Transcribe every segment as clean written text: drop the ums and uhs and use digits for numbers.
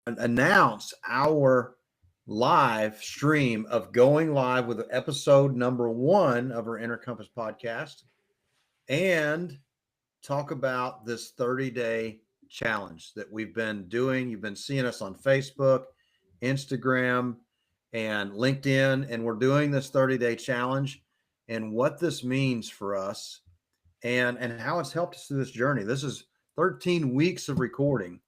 announce our live stream of going live with episode number 1 of our Inner Compass podcast and talk about this 30-day challenge that we've been doing. You've been seeing us on Facebook, Instagram, and LinkedIn, and we're doing this 30-day challenge and what this means for us and how it's helped us through this journey. This is 13 weeks of recording,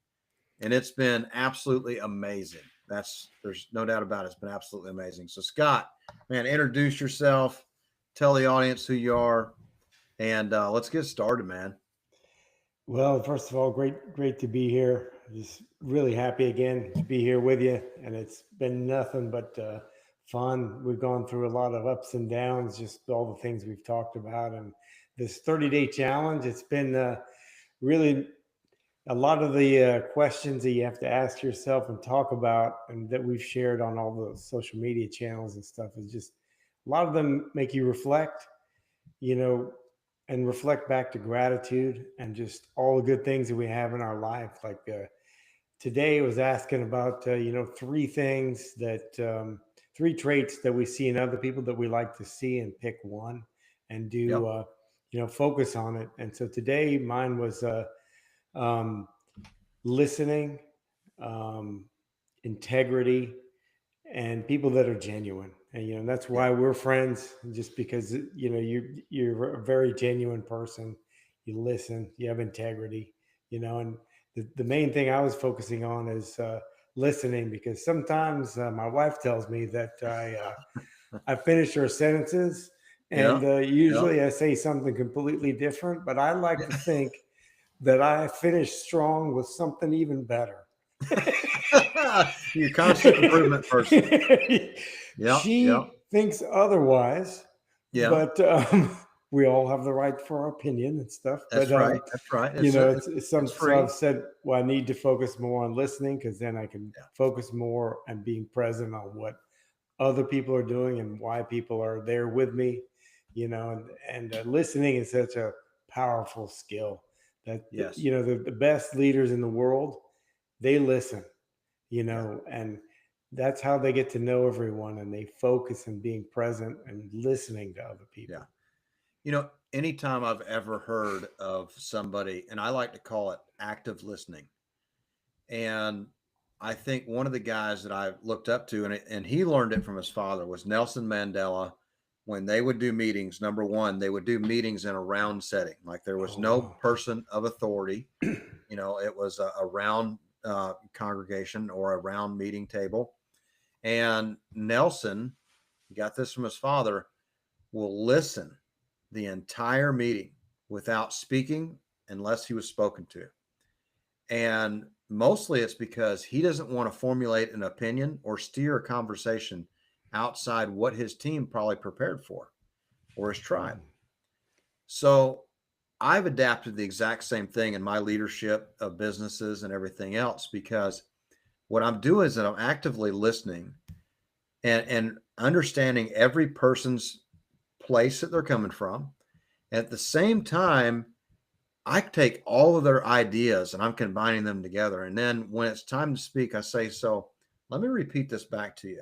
and it's been absolutely amazing. There's no doubt about it. It's been absolutely amazing. So Scott, man, introduce yourself, tell the audience who you are, and let's get started, man. Well, first of all, great to be here. Just really happy again to be here with you, and it's been nothing but fun. We've gone through a lot of ups and downs, just all the things we've talked about, and this 30-day challenge. It's been really a lot of the questions that you have to ask yourself and talk about, and that we've shared on all the social media channels and stuff. Is just a lot of them make you reflect, you know, and reflect back to gratitude and just all the good things that we have in our life. Like today was asking about, three things three traits that we see in other people that we like to see, and pick one and do, Yep. Focus on it. And so today mine was um, listening, um, integrity, and people that are genuine. And that's why we're friends, just because you're a very genuine person. You listen, you have integrity, and the main thing I was focusing on is listening, because sometimes my wife tells me that I finish her sentences, and Yeah. usually I say something completely different, but I like to think that I finish strong with something even better. You're a constant improvement person. Yeah. Yeah. She thinks otherwise, Yeah. but we all have the right for our opinion and stuff. But That's right. That's right. it's some. It's So I've free. said, well, I need to focus more on listening, because then I can Yeah. focus more and being present on what other people are doing and why people are there with me. And listening is such a powerful skill that Yes. the best leaders in the world, they listen, Yeah. and that's how they get to know everyone, and they focus on being present and listening to other Yeah. people. Anytime I've ever heard of somebody, and I like to call it active listening, and I think one of the guys that I looked up to, and he learned it from his father, was Nelson Mandela. When they would do meetings, number one, they would do meetings in a round setting. Like there was Oh no wow. person of authority. It was a round congregation or a round meeting table. And Nelson, he got this from his father, will listen the entire meeting without speaking unless he was spoken to. And mostly it's because he doesn't want to formulate an opinion or steer a conversation outside what his team probably prepared for or his tribe. So I've adapted the exact same thing in my leadership of businesses and everything else, because what I'm doing is that I'm actively listening and understanding every person's place that they're coming from. At the same time, I take all of their ideas and I'm combining them together. And then when it's time to speak, I say, so let me repeat this back to you.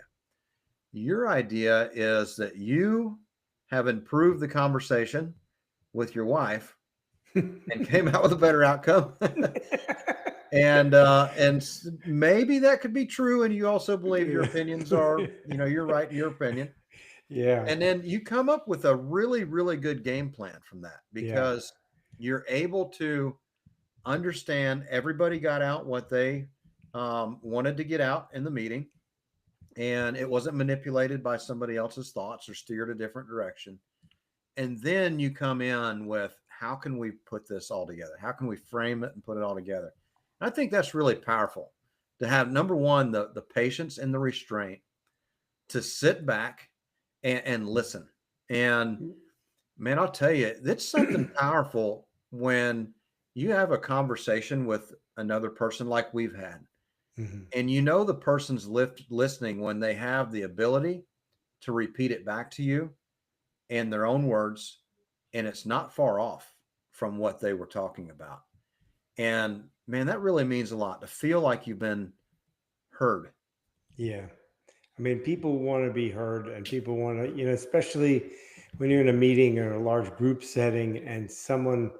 Your idea is that you have improved the conversation with your wife and came out with a better outcome. And maybe that could be true. And you also believe your opinions are, you're right in your opinion. Yeah. And then you come up with a really, really good game plan from that, Yeah. because you're able to understand everybody got out what they wanted to get out in the meeting, and it wasn't manipulated by somebody else's thoughts or steered a different direction. And then you come in with, how can we put this all together? How can we frame it and put it all together? And I think that's really powerful, to have, number one, the patience and the restraint to sit back and listen. And man, I'll tell you, it's something powerful when you have a conversation with another person like we've had, Mhm. and the person's listening when they have the ability to repeat it back to you in their own words, and it's not far off from what they were talking about. And man, that really means a lot, to feel like you've been heard. Yeah. I mean, people want to be heard, and people want to, especially when you're in a meeting or a large group setting and someone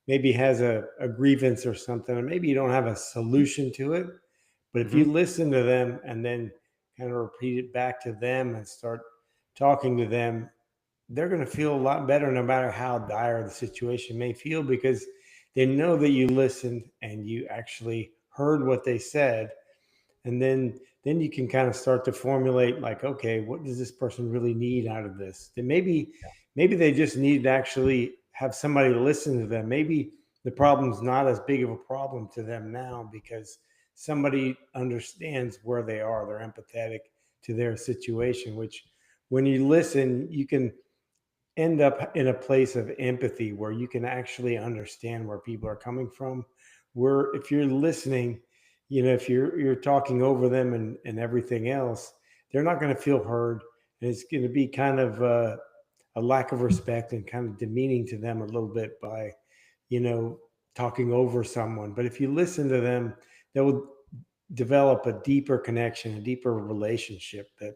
maybe has a grievance or something, and maybe you don't have a solution to it. But if you Mhm. listen to them and then kind of repeat it back to them and start talking to them, they're going to feel a lot better no matter how dire the situation may feel, because they know that you listened and you actually heard what they said. And then you can kind of start to formulate, like, okay, what does this person really need out of this? Then maybe they just need to actually have somebody listen to them. Maybe the problem's not as big of a problem to them now because somebody understands where they are. They're empathetic to their situation, which when you listen, you can end up in a place of empathy where you can actually understand where people are coming from. Where if you're listening, if you're talking over them and everything else, they're not going to feel heard, and it's going to be kind of a lack of respect and kind of demeaning to them a little bit by you know talking over someone. But if you listen to them, that will develop a deeper connection, a deeper relationship that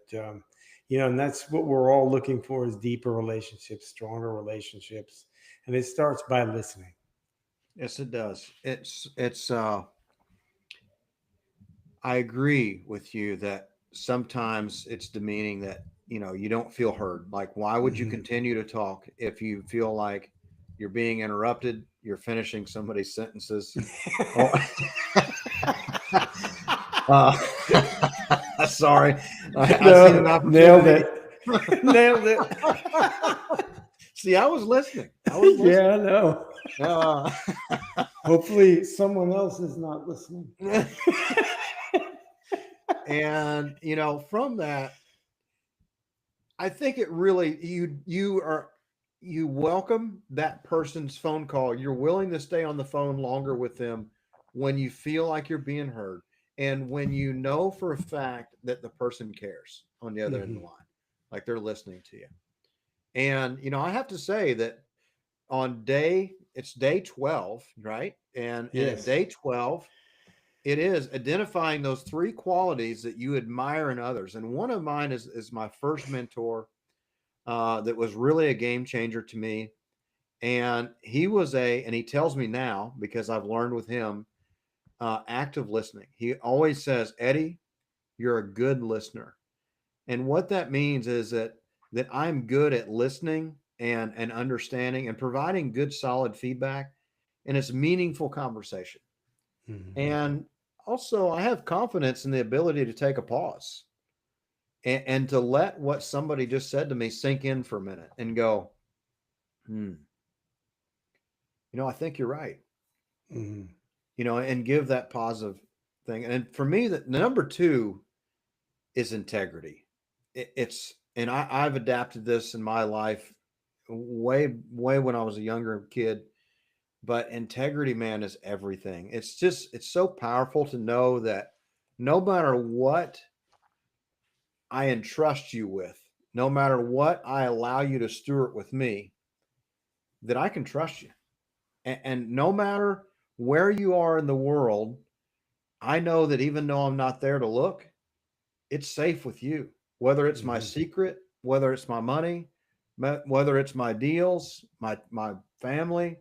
and that's what we're all looking for, is deeper relationships, stronger relationships. And it starts by listening. Yes, it does. It's I agree with you that sometimes it's demeaning that, you don't feel heard. Like, why would you Mm-hmm. continue to talk if you feel like you're being interrupted, you're finishing somebody's sentences, or uh, sorry, I seen an No, nailed opportunity. it. Nailed it. See, I was listening. I was Yeah, listening. I know. Uh, Hopefully someone else is not listening. and from that, I think it really you welcome that person's phone call. You're willing to stay on the phone longer with them when you feel like you're being heard, and when you know for a fact that the person cares on the other end of the Mm-hmm. line, like they're listening to you. And I have to say that it's day 12, right? And at Yes. day 12, it is identifying those three qualities that you admire in others. And one of mine is my first mentor, that was really a game changer to me. And and he tells me now, because I've learned with him, active listening. He always says, Eddie, you're a good listener. And what that means is that I'm good at listening and understanding and providing good solid feedback, and it's meaningful conversation. Mm-hmm. And also, I have confidence in the ability to take a pause and to let what somebody just said to me sink in for a minute and go, hmm, I think you're right, Mm-hmm. and give that positive thing. And for me, the number two is integrity. And I've adapted this in my life way, way when I was a younger kid. But integrity, man, is everything. It's so powerful to know that no matter what I entrust you with, no matter what I allow you to steward with me, that I can trust you. And no matter where you are in the world, I know that even though I'm not there to look, it's safe with you. Whether it's my Mm-hmm. secret, whether it's my money, whether it's my deals, my family,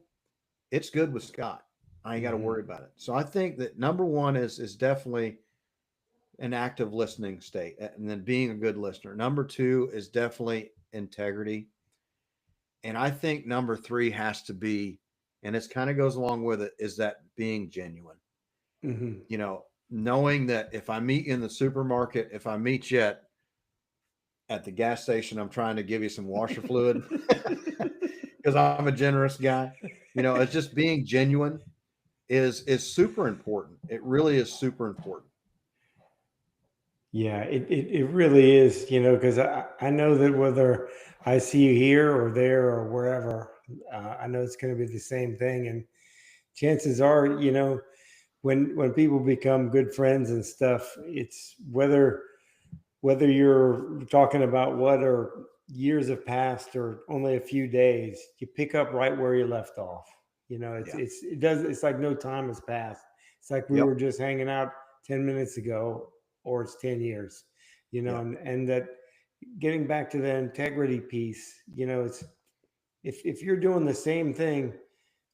it's good with Scott. I ain't got to Mm-hmm. worry about it. So I think that number one is definitely an active listening state, and then being a good listener. Number two is definitely integrity. And I think number three has to be, and it kind of goes along with it, is that being genuine. Mm-hmm. Knowing that if I meet you in the supermarket, if I meet you at the gas station, I'm trying to give you some washer fluid because I'm a generous guy. It's just being genuine is super important. It really is super important. Yeah, it really is, because I know that whether I see you here or there or wherever, I know it's going to be the same thing. And chances are, when people become good friends and stuff, it's whether you're talking about what or years have passed or only a few days, you pick up right where you left off. Yeah. It's like no time has passed. It's like we were Yep. just hanging out 10 minutes ago, or it's 10 years, Yeah. and that getting back to the integrity piece, it's if you're doing the same thing,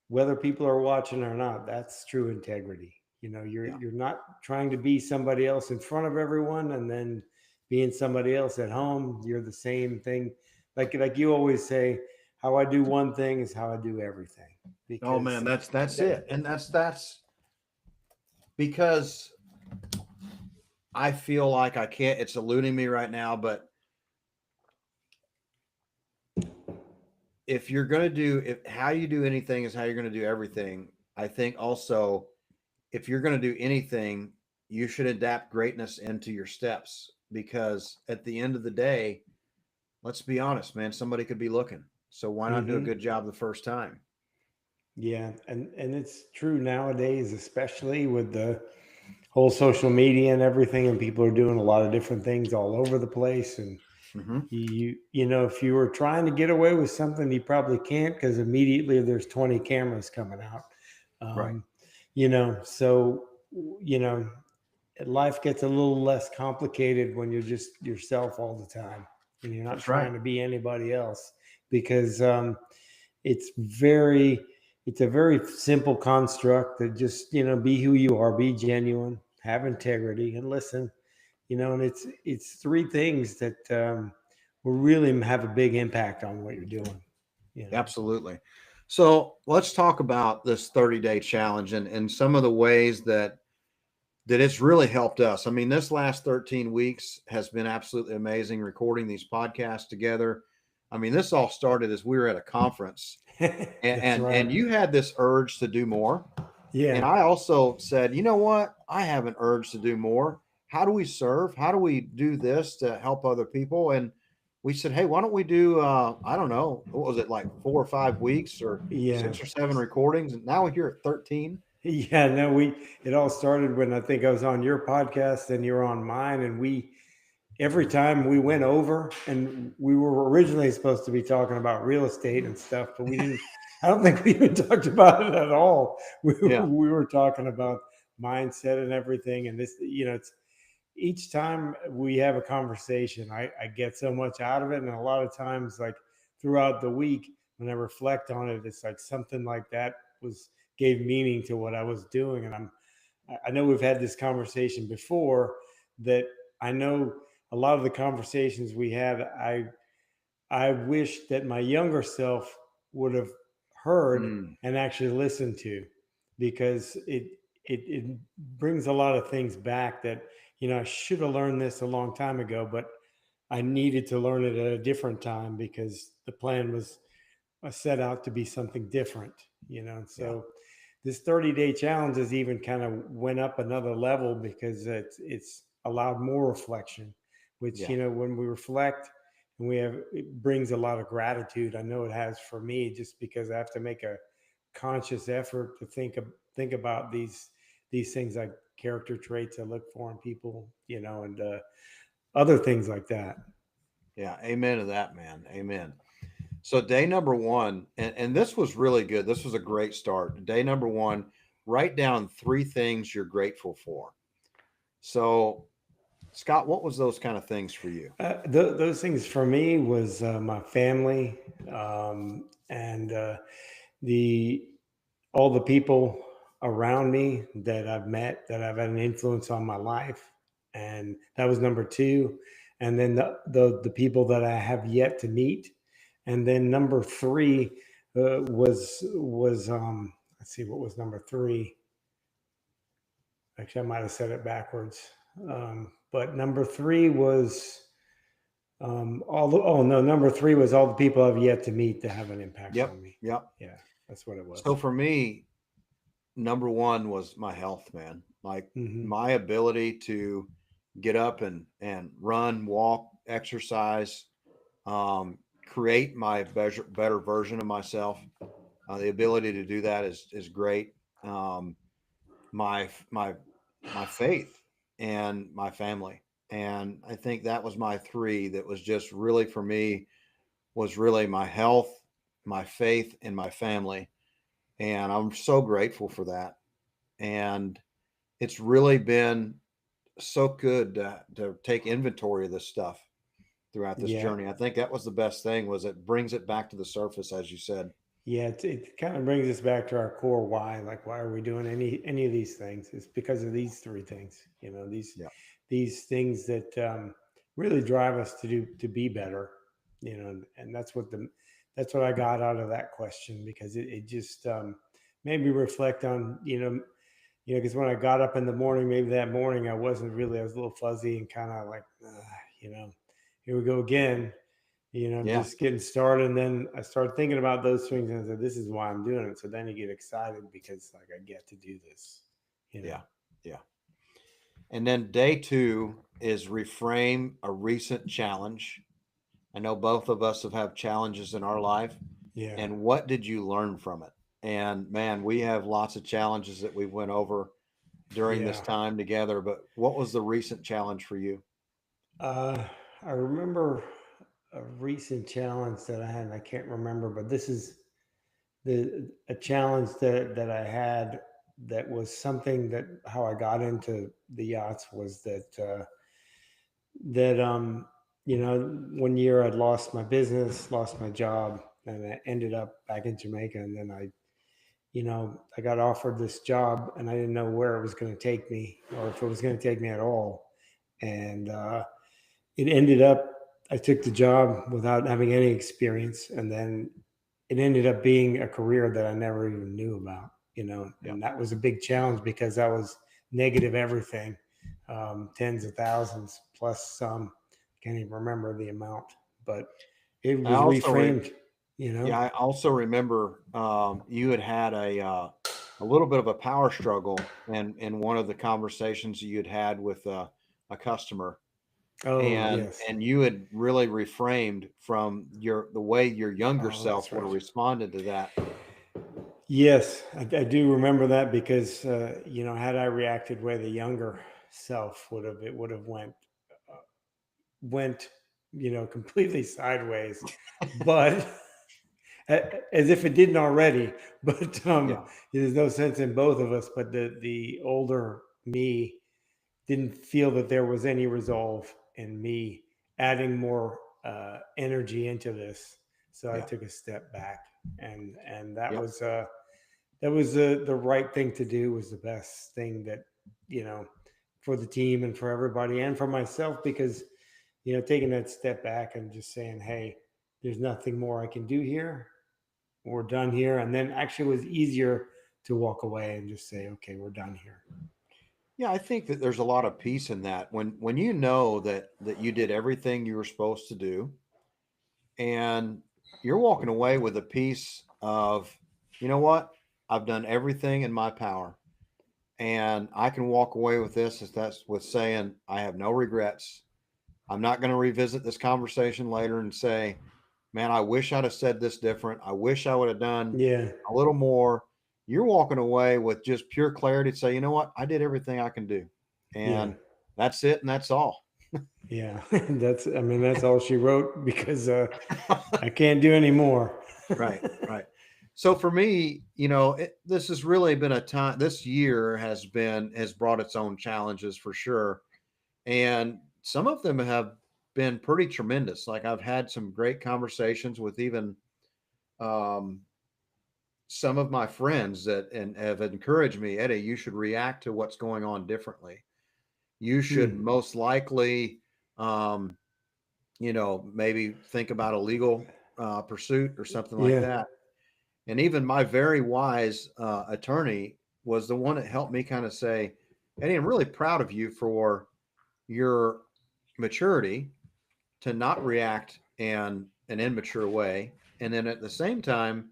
whether people are watching or not, that's true integrity. Yeah. You're not trying to be somebody else in front of everyone and then being somebody else at home. You're the same thing. Like you always say, how I do one thing is how I do everything. Oh man, Because that's that, it. And that's because I feel like I can't, it's eluding me right now, but if you're going to do, if how you do anything is how you're going to do everything, I think also if you're going to do anything, you should adapt greatness into your steps, because at the end of the day, let's be honest, man, somebody could be looking. So why not do a Mhm. good job the first time? Yeah, and it's true nowadays, especially with the whole social media and everything, and people are doing a lot of different things all over the place. And Mm-hmm. if you were trying to get away with something, you probably can't, because immediately there's 20 cameras coming out. Right. Um, so you know, life gets a little less complicated when you're just yourself all the time, and you're not That's right. trying to be anybody else, because it's very it's a very simple construct that just be who you are, be genuine, have integrity, and listen. And it's three things that will really have a big impact on what you're doing. Absolutely. So let's talk about this 30-day challenge and some of the ways that it's really helped us. I mean, this last 13 weeks has been absolutely amazing recording these podcasts together. I mean, this all started as we were at a conference and That's right. you had this urge to do more. And Yeah. I also said, you know what? I have an urge to do more. How do we serve? How do we do this to help other people? And we said, hey, why don't we do, I don't know, what was it, like 4 or 5 weeks or Yeah. 6 or 7 recordings? And now we're here at 13. Yeah, no, it all started when I think I was on your podcast and you're on mine. And every time we went over, and we were originally supposed to be talking about real estate and stuff, but I don't think we even talked about it at all. Yeah. We were talking about mindset and everything. And this, it's each time we have a conversation, I get so much out of it. And a lot of times, like throughout the week, when I reflect on it, it's like something like that gave meaning to what I was doing. And I know we've had this conversation before, that I know a lot of the conversations we had, I wish that my younger self would have heard Mm, and actually listened to, because it brings a lot of things back that, I should have learned this a long time ago, but I needed to learn it at a different time, because the plan was set out to be something different. And yeah. so this 30-day challenge has even kind of went up another level, because it's allowed more reflection, which, Yeah. when we reflect, and it brings a lot of gratitude. I know it has for me, just because I have to make a conscious effort to think about these things, like character traits I look for in people, and other things like that. Yeah. Amen to that, man. Amen. So day number one, and this was really good. This was a great start. Day number one, write down 3 things you're grateful for. So Scott, what was those kind of things for you? Those things for me was my family, and the all the people around me that I've met, that have had an influence on my life, and that was number two. And then the people that I have yet to meet, and then number three was let's see, what was number three? Actually, I might have said it backwards. But number three was number three was all the people I've yet to meet that have an impact Yep. on me. Yep. Yeah, that's what it was. So for me, number one was my health, man. Like Hmm. my ability to get up and run, walk, exercise, create my better version of myself. The ability to do that is great. Um, my my my faith and my family, and I think that was my three. That was just really for me was really my health, my faith, and my family, and I'm so grateful for that. And it's really been so good to take inventory of this stuff throughout this Yeah. journey. I think that was the best thing, was it brings it back to the surface, as you said. Yeah, it kind of brings us back to our core why. Like, why are we doing any of these things? It's because of these three things. You know, Yeah. these things that really drive us to be better. You know, and that's what I got out of that question, because it just made me reflect on because when I got up in the morning, maybe that morning I wasn't really, I was a little fuzzy and kind of like, you know, here we go again, Yeah. just getting started. And then I started thinking about those things and I said, this is why I'm doing it. So then you get excited because like I get to do this, you know? Yeah. Yeah. And then day 2 is reframe a recent challenge. I know both of us have had challenges in our life. Yeah. And what did you learn from it? And man, we have lots of challenges that we went over during this Yeah. time together. But what was the recent challenge for you? Uh, I remember a recent challenge that I had, and I can't remember, but this is a challenge that I had that was something that how I got into the yachts was that one year I'd lost my business, lost my job, and I ended up back in Jamaica. And then I got offered this job, and I didn't know where it was going to take me or if it was going to take me at all. And it ended up I took the job without having any experience, and then it ended up being a career that I never even knew about. Yeah. And that was a big challenge because that was negative everything, tens of thousands plus some. Can't even remember the amount, but it I was also reframed. Yeah, I also remember you had a little bit of a power struggle in one of the conversations you had had with a customer, Oh and yes. you had really reframed from the way your younger Oh, that's self would have right. responded to that. Yes, I do remember that because had I reacted where the younger self would have, it would have went completely sideways, but as if it didn't already. But Yeah, there's no sense in both of us. But the older me didn't feel that there was any resolve in me adding more energy into this, so I yeah, took a step back, and yep. that was the right thing to do. Was the best thing that you know for the team and for everybody and for myself, because taking that step back and just saying, hey, there's nothing more I can do here, we're done here. And then actually it was easier to walk away and just say, okay, we're done here. Yeah, I think that there's a lot of peace in that when you know that you did everything you were supposed to do, and you're walking away with a piece of, you know what, I've done everything in my power, and I can walk away with this, as that's with saying I have no regrets. I'm not going to revisit this conversation later and say, man, I wish I'd have said this different. I wish I would have done Yeah. a little more. You're walking away with just pure clarity to say, you know what, I did everything I can do, Yeah. and that's it, and that's all. Yeah. That's all she wrote, because I can't do any more. Right, right. So for me, this has really been a time. This year has brought its own challenges for sure, and some of them have been pretty tremendous. Like, I've had some great conversations with even um, some of my friends that and have encouraged me, Eddie, you should react to what's going on differently. You should Hmm. most likely, um, maybe think about a legal pursuit or something like Yeah. that. And even my very wise attorney was the one that helped me kind of say, Eddie, I'm really proud of you for your maturity to not react in an immature way. And then at the same time,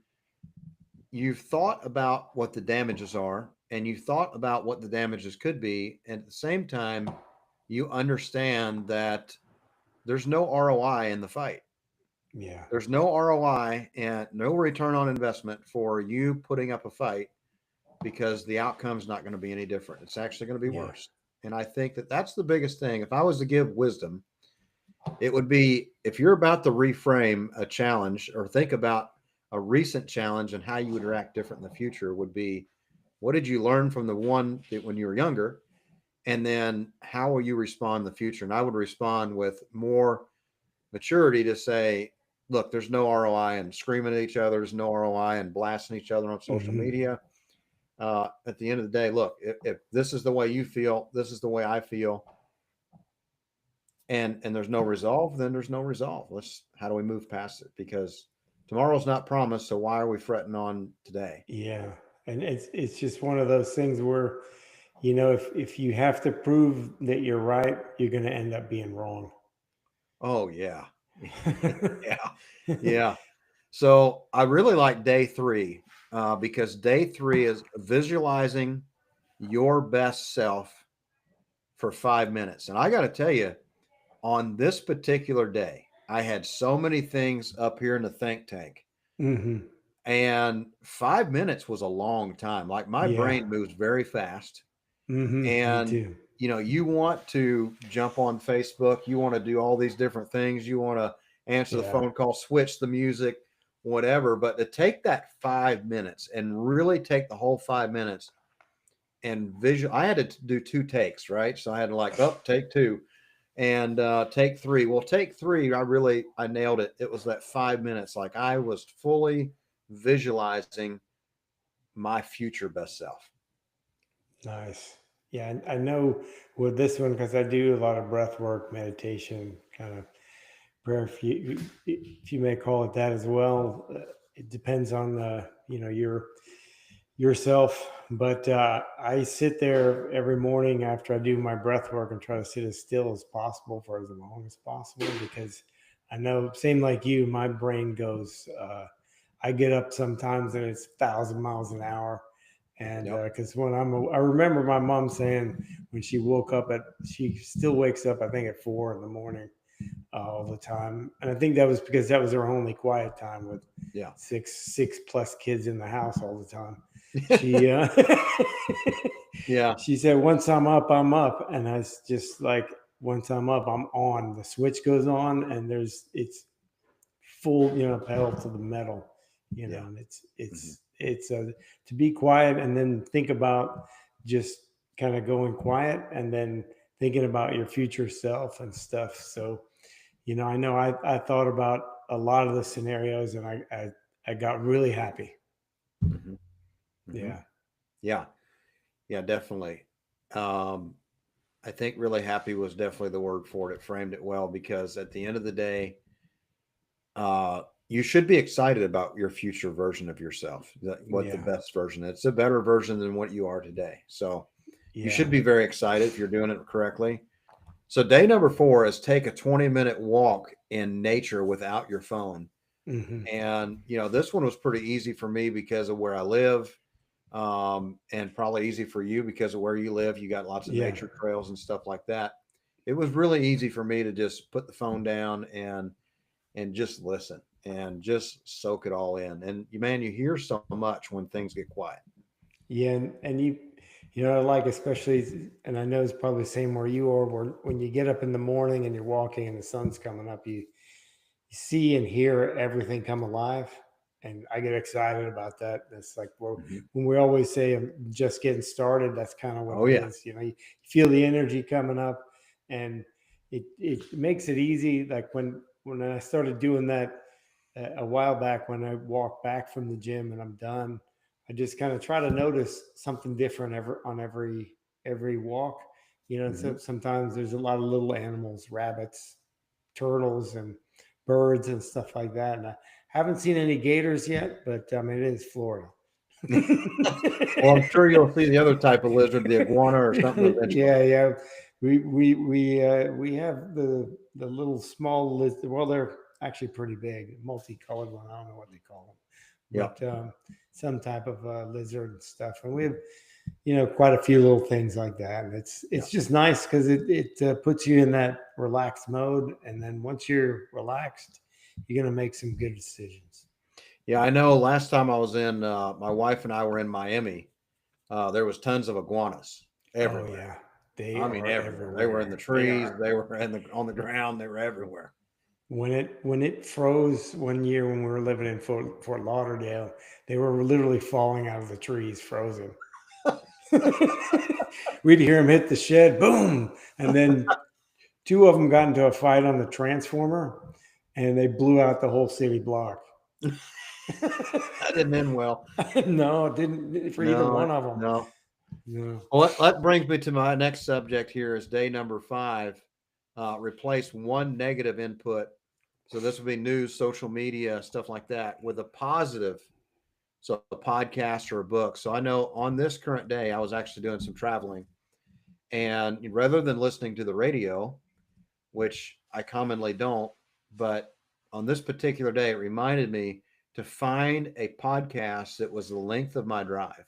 you've thought about what the damages are, and you've thought about what the damages could be. And at the same time, you understand that there's no ROI in the fight. Yeah. There's no ROI and no return on investment for you putting up a fight, because the outcome's not going to be any different. It's actually going to be Yeah. worse. And I think that that's the biggest thing. If I was to give wisdom, it would be, if you're about to reframe a challenge or think about a recent challenge and how you would react different in the future, would be, what did you learn from the one that when you were younger? And then how will you respond in the future? And I would respond with more maturity to say, look, there's no ROI in screaming at each other. There's no ROI in blasting each other on social Hmm. media. At the end of the day, look, if this is the way you feel, this is the way I feel, and there's no resolve, then there's no resolve. How do we move past it? Because tomorrow's not promised. So why are we fretting on today? Yeah. And it's just one of those things where, if you have to prove that you're right, you're going to end up being wrong. Oh yeah. Yeah. Yeah. So I really like day three because day three is visualizing your best self for 5 minutes. And I got to tell you, on this particular day, I had so many things up here in the think tank, Hmm. and 5 minutes was a long time. Like my Yeah. brain moves very fast. Me And, too. you want to jump on Facebook, you want to do all these different things, you want to answer the Yeah. phone call, switch the music, whatever. But to take that 5 minutes and really take the whole 5 minutes and visual, I had to do two takes, right? So I had to take two and take three. Well, take three, I nailed it. It was that 5 minutes. Like I was fully visualizing my future best self. Nice. Yeah, I know with this one because I do a lot of breath work, meditation, kind of prayer, if you may call it that as well. It depends on yourself, but I sit there every morning after I do my breath work and try to sit as still as possible for as long as possible because I know, same like you, my brain goes. I get up sometimes and it's 1,000 miles an hour. And Yep. because I remember my mom saying when she still wakes up, I think at 4 in the morning all the time. And I think that was because that was her only quiet time with Yeah. six plus kids in the house all the time. She Yeah. she said, "Once I'm up, I'm up," and I was just like, "Once I'm up, I'm on." The switch goes on, and it's full, pedal to the metal, Yeah. and it's Mhm. it's it's to be quiet and then think about just kind of going quiet and then thinking about your future self and stuff. So, I know I thought about a lot of the scenarios and I got really happy. Mhm. Mhm. Yeah. Yeah. Yeah, definitely. Um, I think really happy was definitely the word for it. It framed it well because at the end of the day, you should be excited about your future version of yourself. What the Yeah. best version. It's a better version than what you are today. So you Yeah. should be very excited if you're doing it correctly. So day number 4 is take a 20-minute walk in nature without your phone. Hmm. And this one was pretty easy for me because of where I live, and probably easy for you because of where you live. You got lots of Yeah. nature trails and stuff like that. It was really easy for me to just put the phone down and just listen and just soak it all in. And man, you hear so much when things get quiet. Yeah. And like, especially, and I know it's probably the same where you are, where when you get up in the morning and you're walking and the sun's coming up, you see and hear everything come alive. And I get excited about that. That's like, well, Mhm. when we always say I'm just getting started, that's kind of what Oh it yeah. is. You feel the energy coming up, and it makes it easy. Like when I started doing that a while back, when I walk back from the gym and I'm done, I just kind of try to notice something different on every walk. And Hmm. so sometimes there's a lot of little animals, rabbits, turtles, and birds and stuff like that. And I haven't seen any gators yet, but I mean, it is Florida. Well, I'm sure you'll see the other type of lizard, the iguana or something eventually. Yeah, yeah. We have the little small lizard. Well, they're actually pretty big, multicolored one. I don't know what they call them, Yeah. but some type of lizard and stuff. And we have quite a few little things like that. And Yeah. it's just nice because it puts you in that relaxed mode. And then once you're relaxed, you're gonna make some good decisions. Yeah. I know last time I was in, my wife and I were in Miami. There was tons of iguanas Oh everywhere. yeah, they I mean, are everywhere. They were in the everywhere. They trees. are. They were on the ground. They were everywhere. When it froze one year when we were living in Fort Lauderdale, they were literally falling out of the trees, frozen. we'd hear him hit the shed, boom, and then two of them got into a fight on the transformer, and they blew out the whole city block. That didn't end well. No, it didn't for either one of them. No. No. Well, that brings me to my next subject here is day number 5. Replace one negative input. So this would be news, social media, stuff like that, with a positive. So a podcast or a book. So I know on this current day, I was actually doing some traveling. And rather than listening to the radio, which I commonly don't, but on this particular day, it reminded me to find a podcast that was the length of my drive.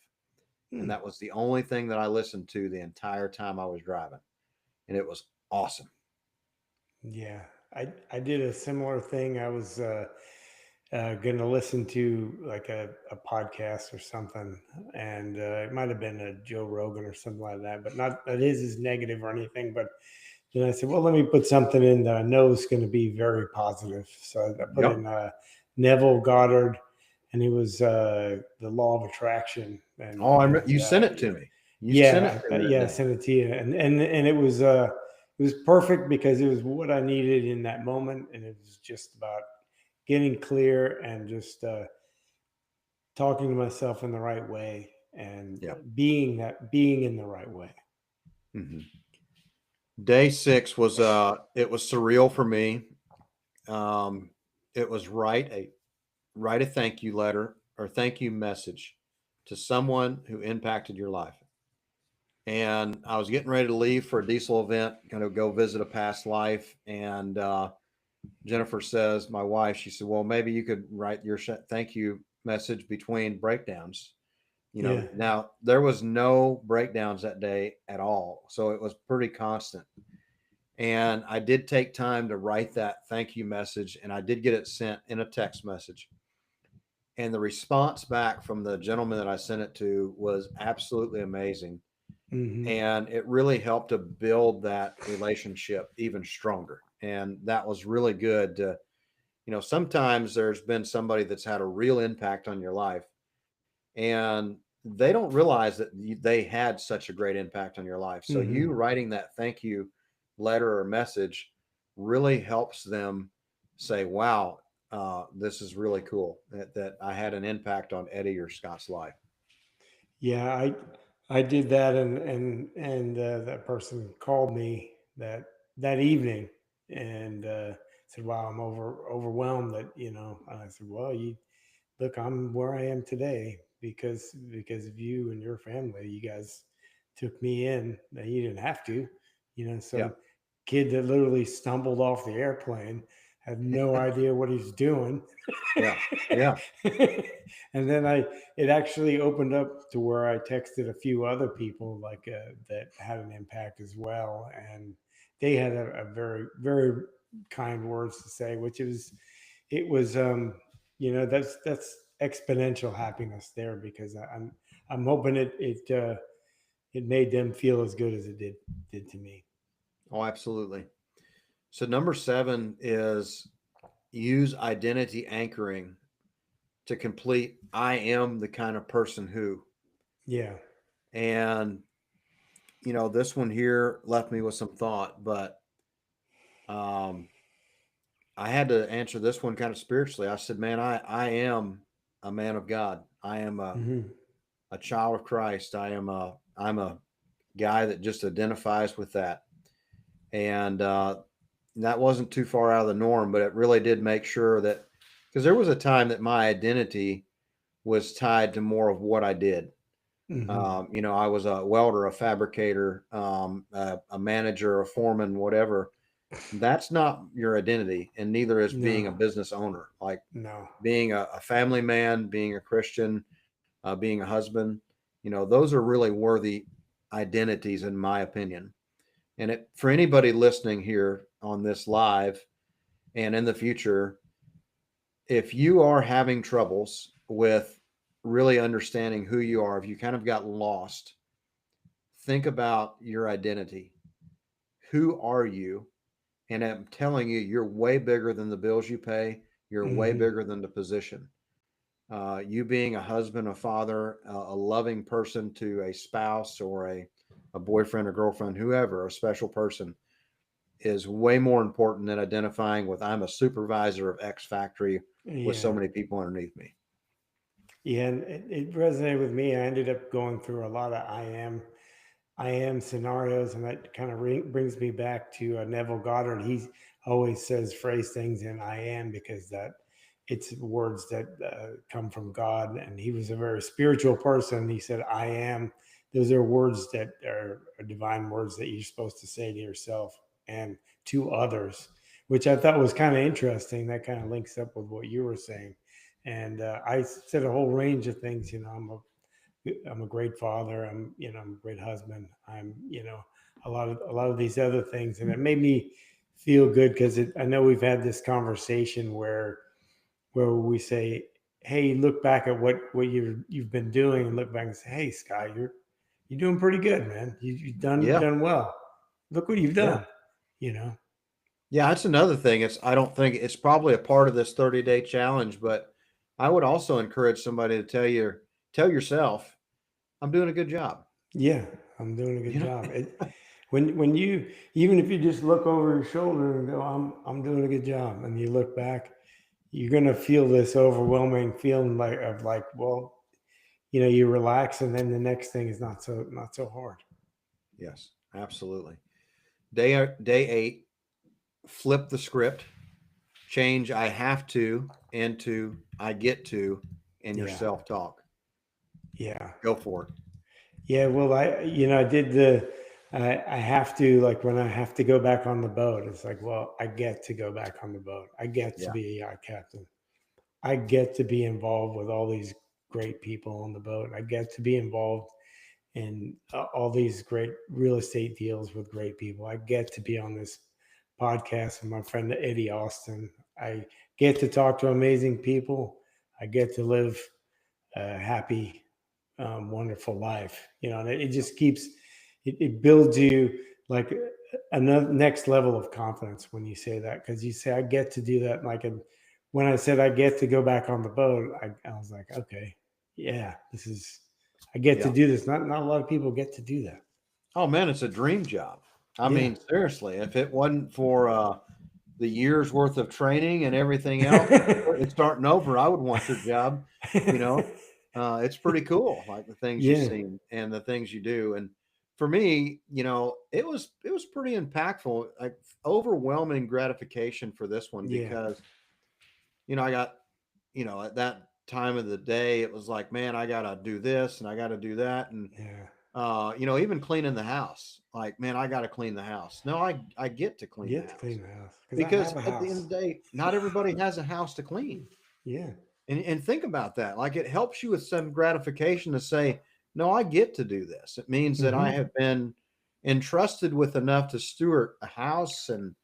And that was the only thing that I listened to the entire time I was driving. And it was awesome. Yeah, I did a similar thing. I was going to listen to like a podcast or something, and it might have been a Joe Rogan or something like that, but not that his is negative or anything. But then I said, well, let me put something in that I know is going to be very positive. So I put in Neville Goddard, and it was the Law of Attraction. And you sent it to me. Sent it to you, and it was perfect because it was what I needed in that moment, and it was just about getting clear and just talking to myself in the right way and being in the right way. Mm-hmm. Day 6 was it was surreal for me. It was write a thank you letter or thank you message to someone who impacted your life. And I was getting ready to leave for a diesel event, going to go visit a past life. And Jennifer says, my wife, she said, well, maybe you could write your thank you message between breakdowns. Now there was no breakdowns that day at all. So it was pretty constant. And I did take time to write that thank you message, and I did get it sent in a text message. And the response back from the gentleman that I sent it to was absolutely amazing. Mm-hmm. And it really helped to build that relationship even stronger. And that was really good to, sometimes there's been somebody that's had a real impact on your life, and they don't realize that they had such a great impact on your life. So Mm-hmm. you writing that thank you letter or message really helps them say, wow, this is really cool that I had an impact on Eddie or Scott's life. Yeah, I did that, and that person called me that evening and said, "Wow, I'm overwhelmed that I said, "Well, look, I'm where I am today because of you and your family. You guys took me in. That you didn't have to, some kid that literally stumbled off the airplane, had no idea what he's doing." Yeah. And then it actually opened up to where I texted a few other people like that had an impact as well, and they had a very, very kind words to say, which it was that's exponential happiness there, because I'm hoping it made them feel as good as it did to me. Oh, absolutely. So number 7 is use identity anchoring to complete I am the kind of person who. Yeah. And this one here left me with some thought, but I had to answer this one kind of spiritually. I said, man, I am a man of God. I am a child of Christ. I'm a guy that just identifies with that. And that wasn't too far out of the norm, but it really did make sure that, because there was a time that my identity was tied to more of what I did. Mm-hmm. I was a welder, a fabricator, a manager, a foreman, whatever. That's not your identity, and neither is being a business owner. Like being a family man, being a Christian, being a husband. Those are really worthy identities, in my opinion. And for anybody listening here on this live and in the future, if you are having troubles with really understanding who you are, if you kind of got lost, think about your identity. Who are you? And I'm telling you, you're way bigger than the bills you pay. You're way bigger than the position. You being a husband, a father, a loving person to a spouse or a boyfriend or girlfriend, whoever, a special person, is way more important than identifying with I'm a supervisor of X factory with so Yeah. many people underneath me. Yeah. And it resonated with me. I ended up going through a lot of I am scenarios, and that kind of brings me back to Neville Goddard. He always says phrase things in I am, because that it's words that come from God, and he was a very spiritual person. He said I am. Those are words that are divine words that you're supposed to say to yourself and to others, which I thought was kind of interesting. That kind of links up with what you were saying. And I said a whole range of things. I'm a great father. I'm a great husband. A lot of these other things, and it made me feel good because I know we've had this conversation where we say, "Hey, look back at what you've been doing, and look back and say, hey, Scott, you're doing pretty good, man. You've Yeah. done well. Look what you've Yeah. done." You know. Yeah. That's another thing. I don't think it's probably a part of this 30-day challenge, but I would also encourage somebody to tell yourself, I'm doing a good job. Yeah, I'm doing a good You know? job. When you, even if you just look over your shoulder and go, I'm doing a good job, and you look back, you're gonna feel this overwhelming feeling like, well, you relax, and then the next thing is not so hard. Yes, absolutely. Day 8, flip the script, change I have to into I get to in your Yeah, self-talk. yeah, Go for it. yeah. Well, I did I have to, like, when I have to go back on the boat, it's like, well, I get to go back on the boat. I get to Yeah. be a yacht captain. I get to be involved with all these great people on the boat. I get to be involved in all these great real estate deals with great people. I get to be on this podcast with my friend Eddie Austin. I get to talk to amazing people. I get to live a happy, wonderful life. And it just keeps it builds you like another next level of confidence when you say that, because you say I get to do that. Like, when I said I get to go back on the boat, I was like, okay, yeah, I get to Yeah. do this. Not a lot of people get to do that. Oh man, it's a dream job. I Yeah. mean, seriously, if it wasn't for the year's worth of training and everything else, and starting over, I would want your job. You know, it's pretty cool, like the things you've Yeah. seen and the things you do. And for me, it was pretty impactful, like overwhelming gratification for this one Yeah. because I got at that time of the day, it was like, man, I gotta do this and I gotta do that, and Yeah. even cleaning the house. Like, man, I got to clean the house. No, I get to clean the Get to house clean the house because I because have a at the end house. of the day, not everybody has a house to clean. Yeah. And think about that. Like, it helps you with some gratification to say, no, I get to do this. It means that I Hmm. have been entrusted with enough to steward a house and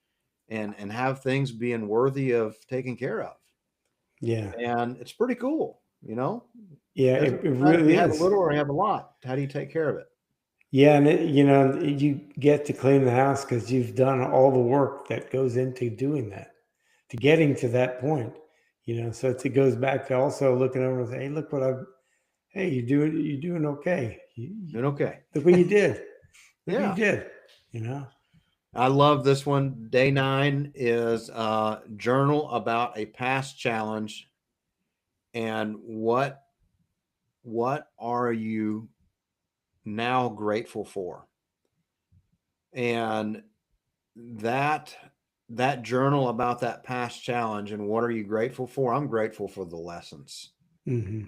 have things being worthy of taking care of. Yeah. And it's pretty cool. Yeah. Doesn't It matter if you really have a is. little or you have a lot. How do you take care of it? Yeah, and you get to clean the house because you've done all the work that goes into doing that, to getting to that point. So it goes back to also looking over and say, "Hey, look what I've. Hey, you're doing okay. Doing okay. Look what you did. Look what you Yeah. did. You know." I love this one. Day 9 is journal about a past challenge and what are you now grateful for? And that that journal about that past challenge and what are you grateful for? I'm grateful for the lessons. Hmm.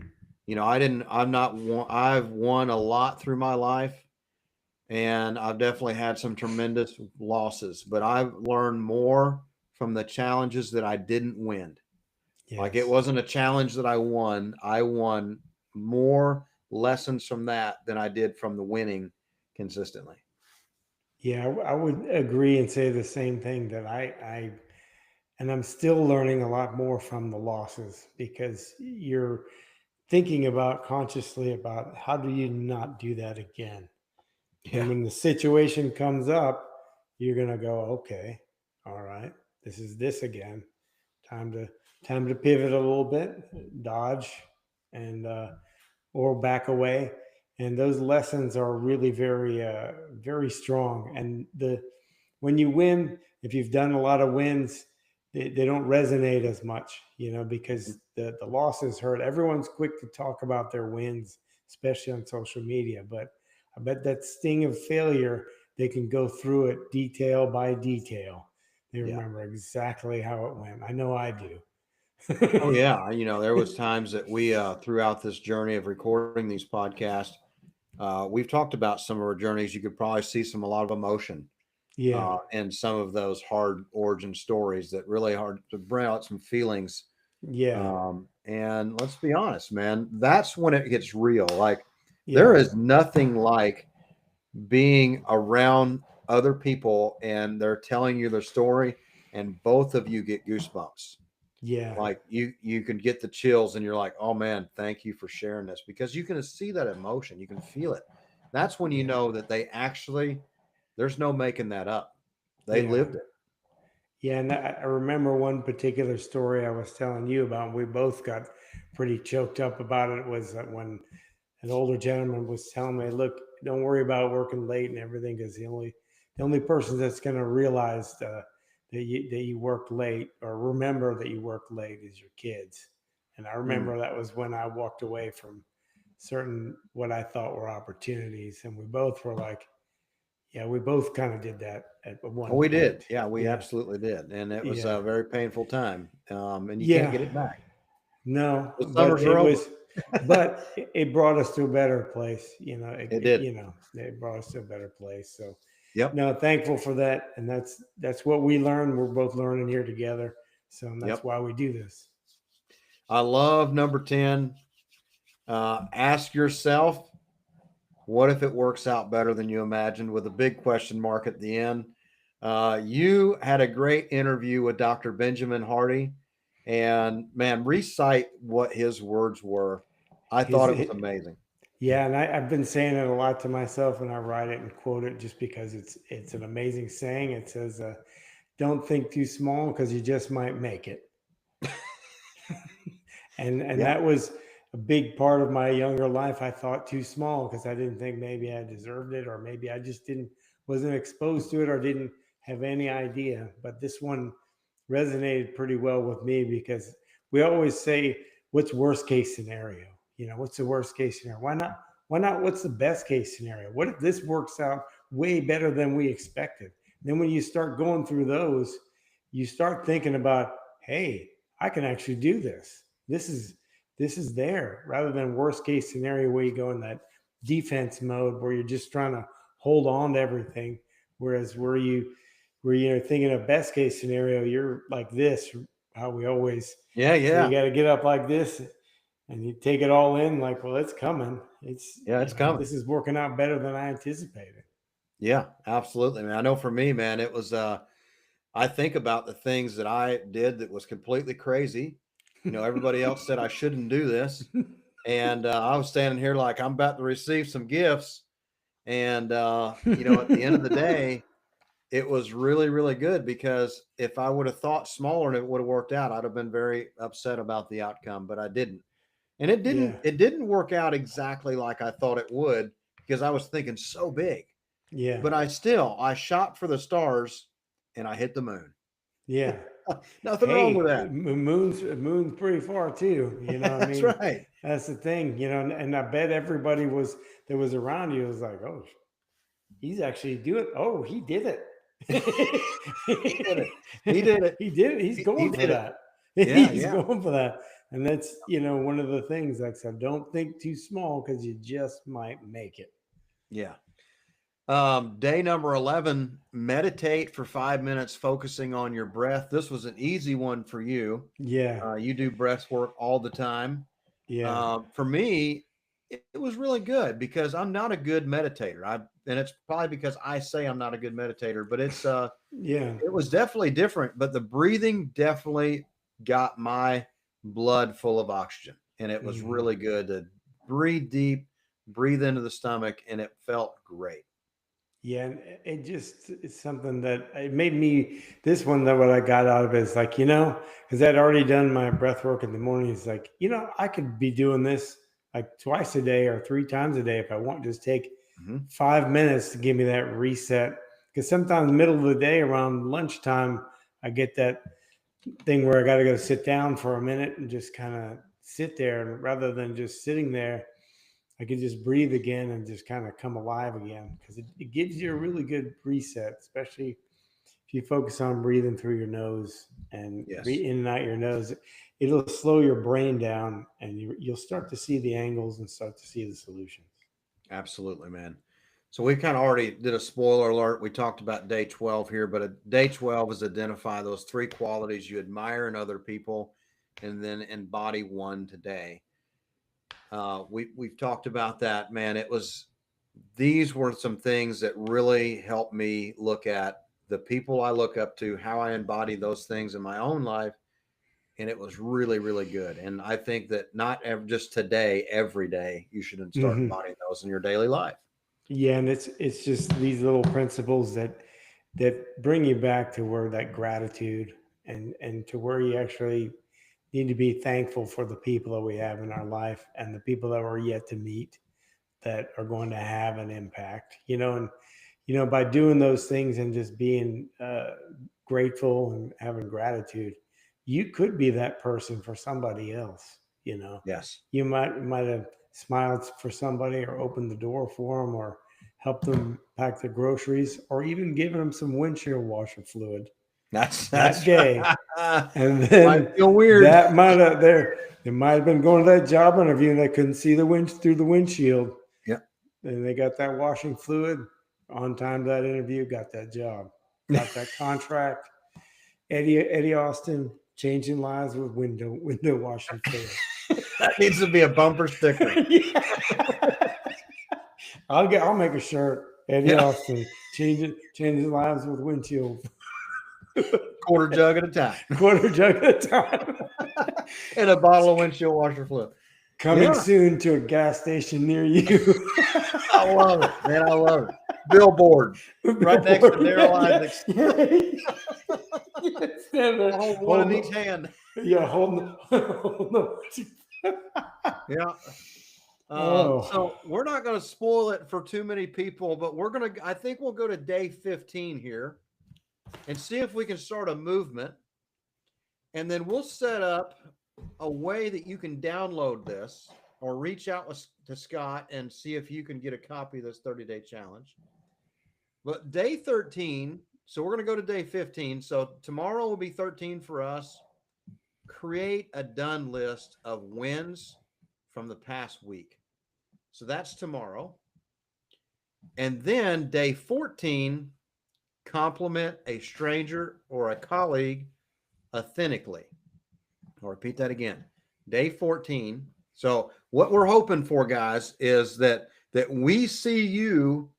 I've won a lot through my life and I've definitely had some tremendous losses, but I've learned more from the challenges that I didn't win. Like, it Yes. wasn't a challenge that I won. I won more lessons from that than I did from the winning consistently. Yeah, I would agree and say the same thing, that and I'm still learning a lot more from the losses, because you're thinking about consciously about how do you not do that again. And Yeah. when the situation comes up, you're going to go, okay, all right, this is this again. Time to time to pivot a little bit, dodge, and or back away, and those lessons are really very strong. And when you win, if you've done a lot of wins, they don't resonate as much, because the losses hurt. Everyone's quick to talk about their wins, especially on social media, but I bet that sting of failure, they can go through it detail by detail. They Yeah. remember exactly how it went. I know I do. Oh yeah. There was times that we throughout this journey of recording these podcasts, we've talked about some of our journeys. You could probably see a lot of emotion Yeah. and some of those hard origin stories that really hard to bring out some feelings. Yeah. And let's be honest, man, that's when it gets real. Like there Yeah. is nothing like being around other people and they're telling you their story and both of you get goosebumps. Yeah. Like you can get the chills and you're like, oh man, thank you for sharing this, because you can see that emotion, you can feel it. That's when you Yeah. know that they actually, there's no making that up. They Yeah. lived it. Yeah. And I remember one particular story I was telling you about. And we both got pretty choked up about it. Was that when an older gentleman was telling me, "Look, don't worry about working late and everything, because the only person that's going to realize that you worked late or remember that you worked late is your kids." And I Mm. remember that was when I walked away from certain what I thought were opportunities, and we both were like, "Yeah, we both kind of did that at Oh, one we did. point." Yeah, we Yeah, absolutely did. And it was a yeah, very painful time. And you can't yeah. get it back. No, The but summers are over. it brought us to a better place. It did. It brought us to a better place. So, Yep. no, thankful for that, and that's what we learned. We're both learning here together, so and that's Yep. why we do this. I love number 10. Ask yourself, what if it works out better than you imagined, with a big question mark at the end. You had a great interview with Dr. Benjamin Hardy, and man, recite what his words were. I His, thought it was amazing. yeah, and I've been saying it a lot to myself, and I write it and quote it just because it's an amazing saying. It says, "Don't think too small because you just might make it." And Yeah. that was a big part of my younger life. I thought too small because I didn't think maybe I deserved it, or maybe I just didn't wasn't exposed to it, or didn't have any idea. But this one resonated pretty well with me, because we always say, what's worst case scenario? What's the worst case scenario? Why not what's the best case scenario? What if this works out way better than we expected? Then when you start going through those, you start thinking about, hey, I can actually do this. This is there, rather than worst case scenario where you go in that defense mode where you're just trying to hold on to everything. Whereas where you're thinking of best case scenario, you're like this, how we always Yeah. say, you Yeah. got to get up like this and you take it all in, like, well, it's coming. It's, Yeah. It's coming. this is working out better than I anticipated. Yeah. Absolutely, man. I know for me, man, it was, I think about the things that I did that was completely crazy. Everybody else said I shouldn't do this. And I was standing here like I'm about to receive some gifts. And, at the end of the day, it was really, really good, because if I would have thought smaller and it would have worked out, I'd have been very upset about the outcome, but I didn't. And it Yeah. didn't, it didn't work out exactly like I thought it would, because I was thinking so big, Yeah. but I shot for the stars and I hit the moon. Yeah. Nothing wrong with Hey, that. moon's pretty far too. I That's mean, right. that's the thing. And I bet everybody that was around you was like, oh, he's actually doing. Oh, he did it. He did it. He did it. He did it. He's He going for did it. that. Yeah. He's Yeah. going for that. And that's, one of the things, like I said, don't think too small because you just might make it. Yeah. Day number 11, meditate for 5 minutes, focusing on your breath. This was an easy one for you. Yeah. You do breath work all the time. Yeah. For me, it was really good, because I'm not a good meditator. And it's probably because I say I'm not a good meditator, but Yeah. it was definitely different. But the breathing definitely got my blood full of oxygen, and it was Mhm. really good to breathe deep, breathe into the stomach, and it felt great. Yeah, and it's something that it made me. This one, that what I got out of it is like, because I'd already done my breath work in the morning. It's like, I could be doing this like twice a day or 3 times a day if I want. Just take Mhm. 5 minutes to give me that reset. Because sometimes the middle of the day around lunchtime, I get that thing where I got to go sit down for a minute and just kind of sit there. And rather than just sitting there, I could just breathe again and just kind of come alive again, because it gives you a really good reset, especially if you focus on breathing through your nose and Yes. in and out your nose. It'll slow your brain down, and you'll start to see the angles and start to see the solutions. Absolutely, man. So we kind of already did a spoiler alert. We talked about day 12 here, but day 12 is identify those 3 qualities you admire in other people and then embody one today. We've talked about that, man. These were some things that really helped me look at the people I look up to, how I embody those things in my own life. And it was really, really good. And I think that not just today, every day, you should start Mm-hmm. embodying those in your daily life. Yeah, and it's just these little principles that bring you back to where that gratitude and to where you actually need to be thankful for the people that we have in our life and the people that we're yet to meet that are going to have an impact. And by doing those things and just being grateful and having gratitude, you could be that person for somebody else. Yes. You might have smiled for somebody or opened the door for them or helped them pack their groceries or even given them some windshield washer fluid That's that day. And might then feel weird. that might have they might have been going to that job interview and they couldn't see the wind through the windshield. Yeah. And they got that washing fluid on time to that interview, got that job, got that contract. Eddie Austin changing lives with window washing fluid. That needs to be a bumper sticker. I'll make a shirt. Eddie Austin changing lives with windshield. Quarter jug at a time. Quarter jug at a time. And a bottle of windshield washer fluid. Coming soon to a gas station near you. I love it, man. I love it. Billboard. Right next to Daryl Isaacs. Hold one in each hand. Yeah, holding Yeah. So we're not going to spoil it for too many people, but I think we'll go to day 15 here and see if we can start a movement. And then we'll set up a way that you can download this or reach out to Scott and see if you can get a copy of this 30-day challenge. But day 13, so we're going to go to day 15. So tomorrow will be 13 for us. Create a done list of wins from the past week. So that's tomorrow. And then day 14, compliment a stranger or a colleague authentically. I'll repeat that again. Day 14. So what we're hoping for, guys, is that we see you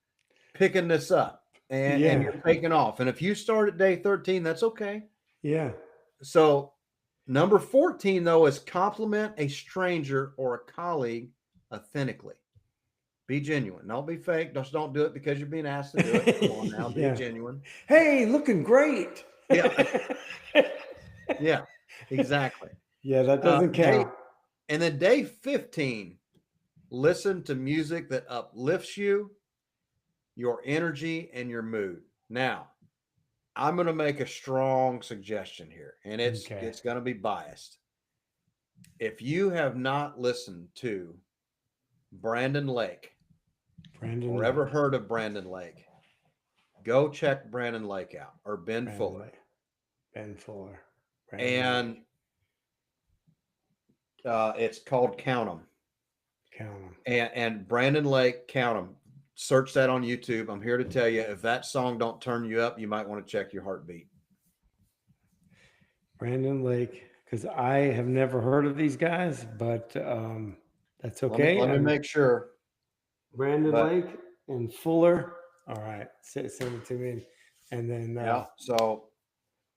picking this up and you're taking off. And if you start at day 13, that's okay. Yeah. So number 14, though, is compliment a stranger or a colleague authentically. Be genuine. Don't be fake. Just don't do it because you're being asked to do it. Come on now, be genuine. Hey, looking great. Yeah. Yeah, exactly. Yeah, that doesn't count. And then day 15, listen to music that uplifts you, your energy, and your mood. Now, I'm going to make a strong suggestion here, and it's going to be biased. If you have not listened to Brandon Lake, or ever heard of Brandon Lake, go check Brandon Lake out, or Ben Fuller. Ben Fuller. And it's called Count 'Em. Count 'Em. And Brandon Lake, Count 'Em. Search that on YouTube. I'm here to tell you, if that song don't turn you up, you might want to check your heartbeat. Brandon Lake, because I have never heard of these guys, but that's okay. Let me make sure. Brandon Lake and Fuller. All right, send it to me, and then So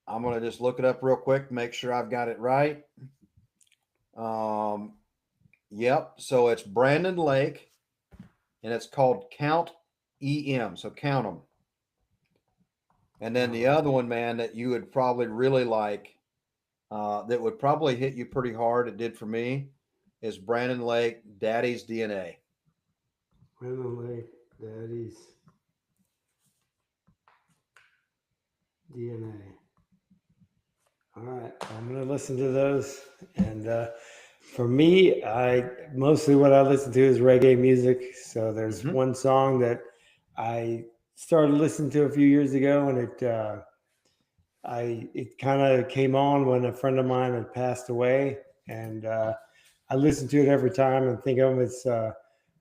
I'm gonna just look it up real quick, make sure I've got it right. Yep. So it's Brandon Lake, and it's called Count EM. So Count 'Em. And then the other one, man, that you would probably really like, that would probably hit you pretty hard, it did for me, is Brandon Lake, Daddy's DNA. Brandon Lake, Daddy's DNA. All right, I'm gonna listen to those. And for me, I mostly what I listen to is reggae music. So there's one song that I started listening to a few years ago, and it kind of came on when a friend of mine had passed away, and I listen to it every time and think of him as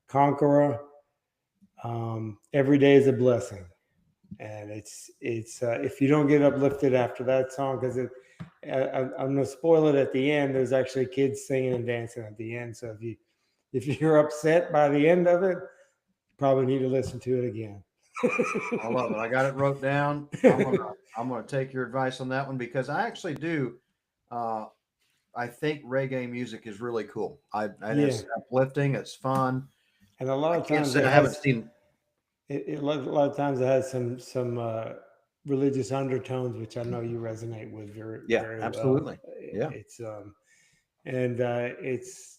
Conqueror. Every day is a blessing, and it's if you don't get uplifted after that song, because I'm gonna spoil it at the end. There's actually kids singing and dancing at the end. So if you're upset by the end of it, you probably need to listen to it again. I love it. I got it wrote down. I'm gonna take your advice on that one because I actually do. I think reggae music is really cool. It's uplifting. It's fun. And a lot of Can't times say I haven't seen. A lot of times it has some religious undertones, which I know you resonate with very absolutely. well. Yeah, It's it's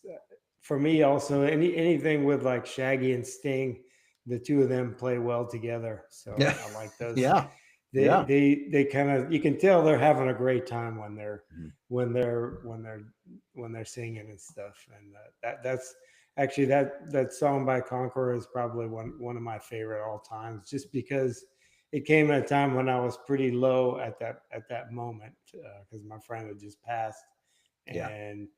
for me also anything with like Shaggy and Sting, the two of them play well together. So yeah, I like those. yeah, They kind of, you can tell they're having a great time when they're when they're singing and stuff. And that's actually that song by Conqueror is probably one of my favorite all times, just because it came at a time when I was pretty low at that moment, because my friend had just passed. And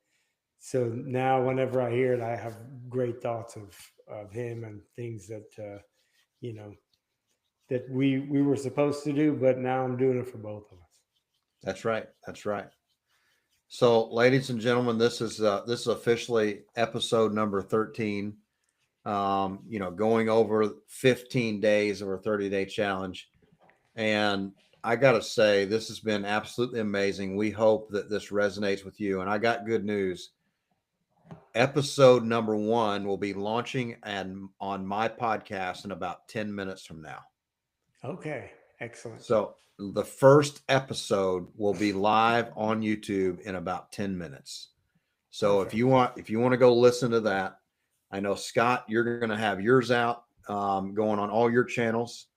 so now whenever I hear it, I have great thoughts of him and things that you know that we were supposed to do, but now I'm doing it for both of us. That's right. That's right. So, ladies and gentlemen, this is officially episode number 13. Going over 15 days of our 30-day challenge, and I gotta say, this has been absolutely amazing. We hope that this resonates with you. And I got good news. Episode number 1 will be launching on my podcast in about 10 minutes from now. Okay, excellent. So the first episode will be live on YouTube in about 10 minutes. So Perfect. if you want to go listen to that, I know Scott, you're going to have yours out, going on all your channels.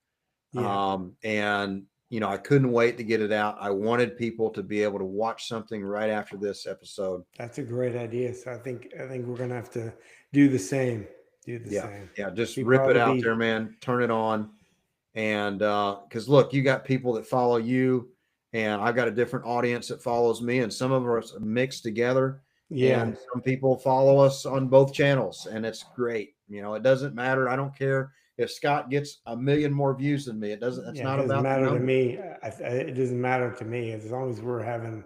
And I couldn't wait to get it out. I wanted people to be able to watch something right after this episode. That's a great idea. So I think we're going to have to do the same. Same. Yeah. Just rip it out there, man. Turn it on. And because look, you got people that follow you, and I've got a different audience that follows me, and some of us mixed together. Yeah. And some people follow us on both channels, and it's great. It doesn't matter. I don't care if Scott gets 1 million more views than me. It doesn't matter to me. It doesn't matter to me as long as we're having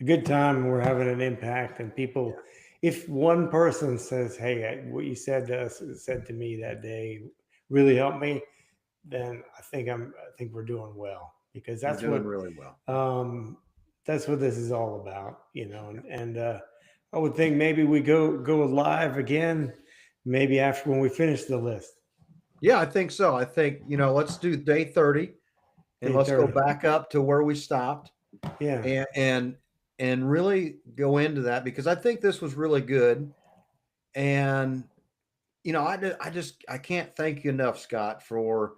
a good time and we're having an impact, and people. If one person says, "Hey, what you said to me that day really helped me," then I think we're doing well, because that's really well. That's what this is all about, And I would think maybe we go live again, maybe after when we finish the list. Yeah, I think so. I think let's do day 30, and let's go back up to where we stopped. Yeah, and really go into that, because I think this was really good. And I can't thank you enough, Scott, for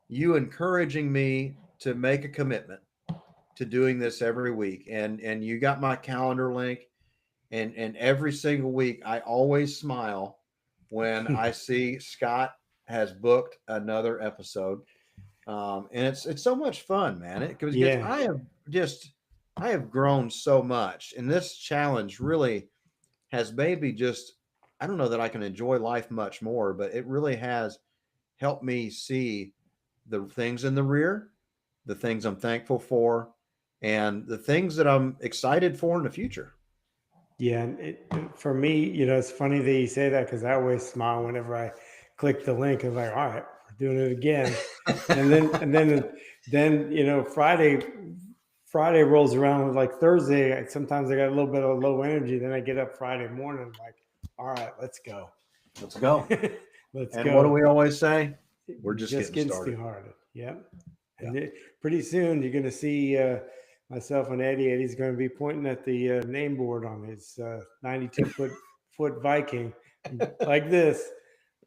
you encouraging me to make a commitment to doing this every week. And you got my calendar link, and every single week I always smile when I see Scott has booked another episode. And it's so much fun, man. Because I have grown so much, and this challenge really has made me just, I don't know that I can enjoy life much more, but it really has helped me see the things in the rear, the things I'm thankful for, and the things that I'm excited for in the future. Yeah. For me, it's funny that you say that, because I always smile whenever I click the link. I'm like, all right, we're doing it again. and then Friday rolls around, like Thursday. Sometimes I got a little bit of low energy. Then I get up Friday morning, like, all right, let's go. Let's go. Let's and go. What do we always say? We're just getting started. Yep. And pretty soon you're going to see myself and Eddie. Eddie's going to be pointing at the name board on his 92-foot foot Viking like this.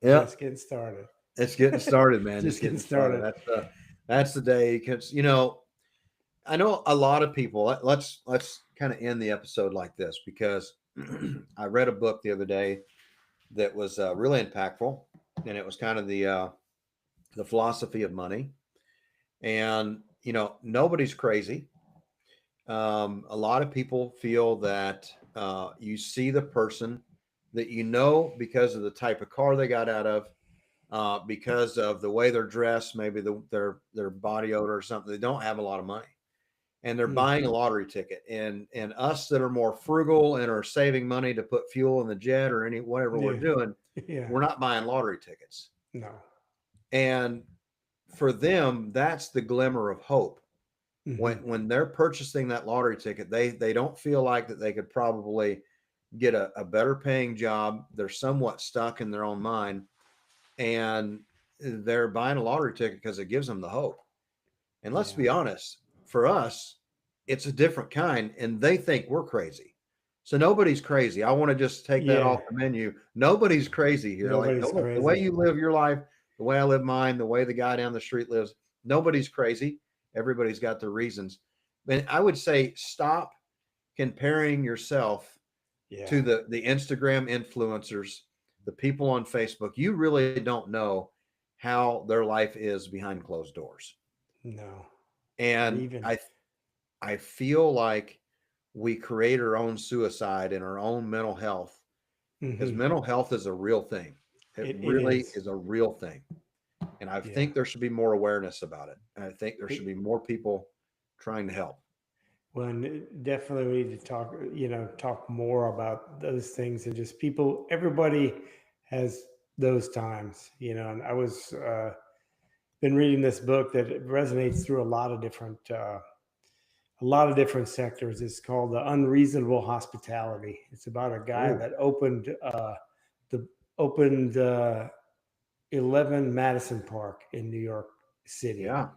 Yeah, Just getting started. it's getting started, man. Just Just getting getting started. started. That's the day because I know a lot of people. Let's kind of end the episode like this because I read a book the other day that was really impactful, and it was kind of the philosophy of money. And nobody's crazy. A lot of people feel that you see the person that because of the type of car they got out of, because of the way they're dressed, maybe their body odor or something. They don't have a lot of money, and they're buying a lottery ticket. And us that are more frugal and are saving money to put fuel in the jet or whatever we're Yeah. doing, Yeah. we're not buying lottery tickets. No. And for them, that's the glimmer of hope. When they're purchasing that lottery ticket, they don't feel like that they could probably get a better paying job. They're somewhat stuck in their own mind, and they're buying a lottery ticket because it gives them the hope. And let's be honest, for us, it's a different kind, and they think we're crazy. So nobody's crazy. I want to just take that off the menu. Nobody's crazy here. Nobody's The crazy. way you live your life, the way I live mine, the way the guy down the street lives, nobody's crazy. Everybody's got their reasons. And I would say stop comparing yourself to the Instagram influencers, the people on Facebook. You really don't know how their life is behind closed doors. No. And I feel like we create our own suicide and our own mental health because mental health is a real thing. It really is a real thing. And I think there should be more awareness about it. And I think there should be more people trying to help. Well, and definitely we need to talk more about those things and just everybody has those times, and I was, been reading this book that resonates through a lot of different sectors. It's called The Unreasonable Hospitality. It's about a guy that opened 11 Madison Park in New York City. Yeah.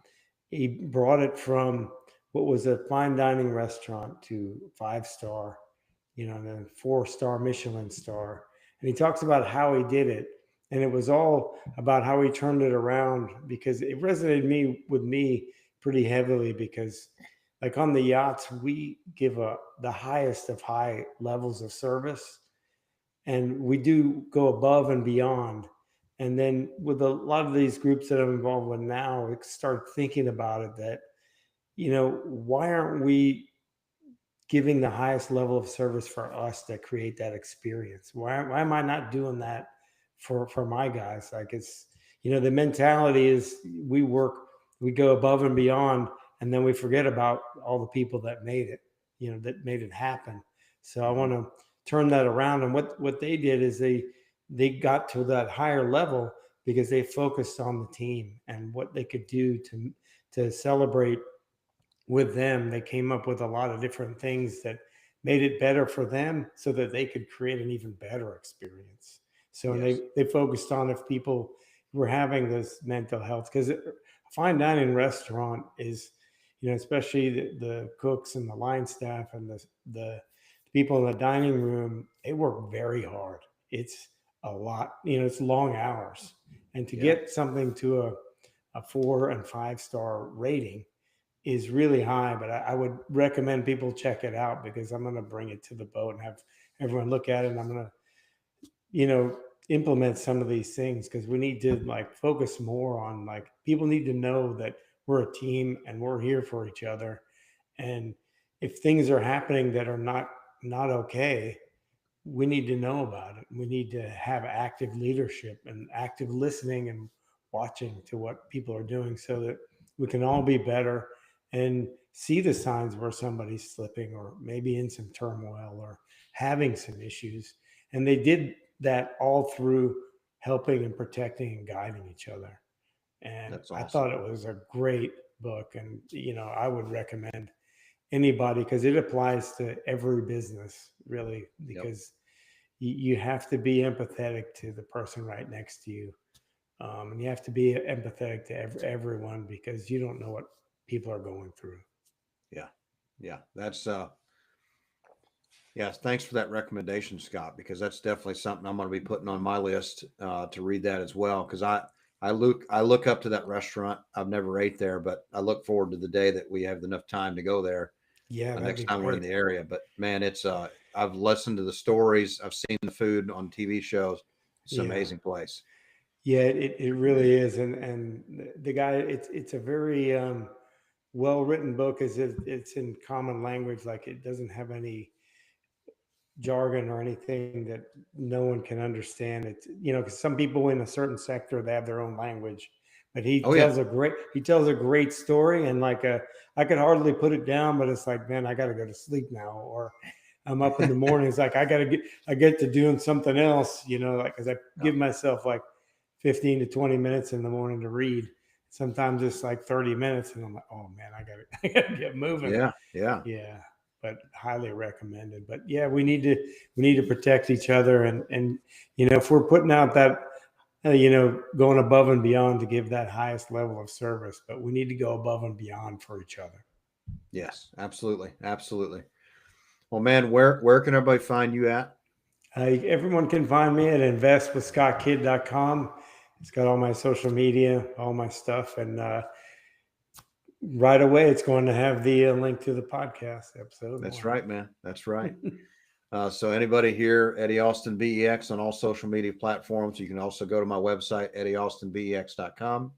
He brought it from what was a fine dining restaurant to 5-star, and then 4-star Michelin star. And he talks about how he did it. And it was all about how he turned it around because it resonated with me pretty heavily because like on the yachts, we give the highest of high levels of service, and we do go above and beyond. And then with a lot of these groups that I'm involved with now, we start thinking about it that, why aren't we giving the highest level of service for us to create that experience? Why am I not doing that for my guys? Like it's, the mentality is we go above and beyond, and then we forget about all the people that made it, that made it happen. So I want to turn that around. And what they did is they got to that higher level because they focused on the team and what they could do to celebrate with them. They came up with a lot of different things that made it better for them so that they could create an even better experience. So they focused on if people were having this mental health, because a fine dining restaurant is, especially the cooks and the line staff and the people in the dining room, they work very hard. It's a lot, it's long hours. And to get something to a 4 and 5-star rating is really high, but I would recommend people check it out because I'm going to bring it to the boat and have everyone look at it. And I'm going to, implement some of these things because we need to focus more on people need to know that we're a team and we're here for each other. And if things are happening that are not okay, we need to know about it. We need to have active leadership and active listening and watching to what people are doing so that we can all be better and see the signs where somebody's slipping or maybe in some turmoil or having some issues. And they did that all through helping and protecting and guiding each other. And That's awesome. I thought it was a great book. And, I would recommend anybody because it applies to every business really, because you have to be empathetic to the person right next to you. And you have to be empathetic to everyone because you don't know what people are going through. Yeah. That's Yes, thanks for that recommendation, Scott, because that's definitely something I'm going to be putting on my list to read that as well. Because I look up to that restaurant. I've never ate there, but I look forward to the day that we have enough time to go there Yeah, that'd next be time we're in great. the area. But man, it's I've listened to the stories, I've seen the food on TV shows. It's an Yeah. amazing place. Yeah, it really is. And the guy, it's a very well written book. Is it's in common language, like it doesn't have any jargon or anything that no one can understand. It's, because some people in a certain sector, they have their own language, but he Oh yeah, tells a great story, and I could hardly put it down, but it's like, man, I got to go to sleep now, or I'm up in the morning. It's like I get to doing something else, like, because I yeah, give myself like 15 to 20 minutes in the morning to read. Sometimes it's like 30 minutes, and I'm like, oh man, I gotta get moving. yeah, yeah. Yeah, but highly recommended. But yeah, we need to protect each other, and if we're putting out that going above and beyond to give that highest level of service, but we need to go above and beyond for each other. Yes, absolutely, absolutely. Well, man, where can everybody find you at? Everyone can find me at investwithscottkid.com. It's got all my social media, all my stuff, and right away it's going to have the link to the podcast episode That's one. right, man. That's right. So anybody here, Eddie Austin BEX on all social media platforms. You can also go to my website, eddieaustinbex.com.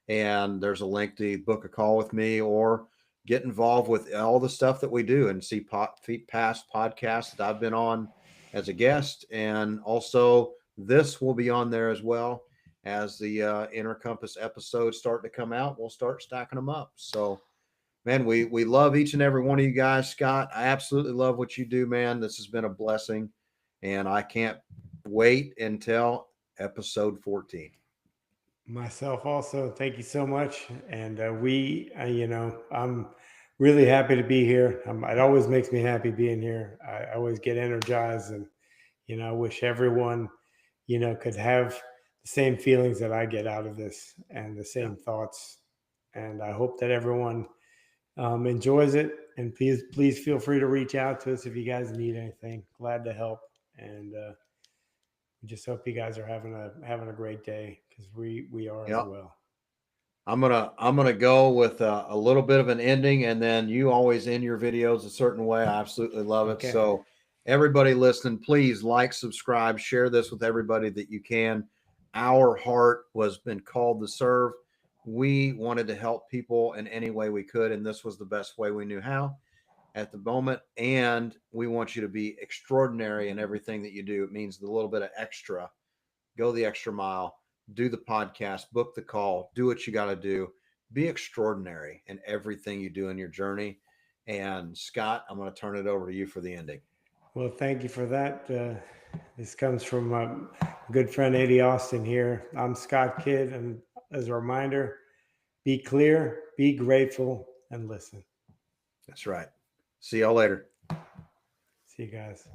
And there's a link to book a call with me or get involved with all the stuff that we do and see past podcasts that I've been on as a guest. And also this will be on there as well as the Inner Compass episodes start to come out. We'll start stacking them up. So man, we love each and every one of you guys. Scott, I absolutely love what you do, man. This has been a blessing, and I can't wait until episode 14. Myself also, thank you so much. And I'm really happy to be here. It always makes me happy being here. I always get energized, and I wish everyone, could have the same feelings that I get out of this and the Yeah. same thoughts. And I hope that everyone enjoys it. And please feel free to reach out to us if you guys need anything. Glad to help. And we just hope you guys are having a great day, because we are as Yeah. well. I'm gonna go with a little bit of an ending, and then you always end your videos a certain way. I absolutely love it. Okay. So everybody listening, please like, subscribe, share this with everybody that you can. Our heart was been called to serve. We wanted to help people in any way we could, and this was the best way we knew how at the moment. And we want you to be extraordinary in everything that you do. It means the little bit of extra. Go the extra mile, do the podcast, book the call, do what you got to do. Be extraordinary in everything you do in your journey. And Scott, I'm going to turn it over to you for the ending. Well, thank you for that. This comes from my good friend Eddie Austin here. I'm Scott Kidd, and as a reminder, be clear, be grateful, and listen. That's right. See y'all later. See you guys.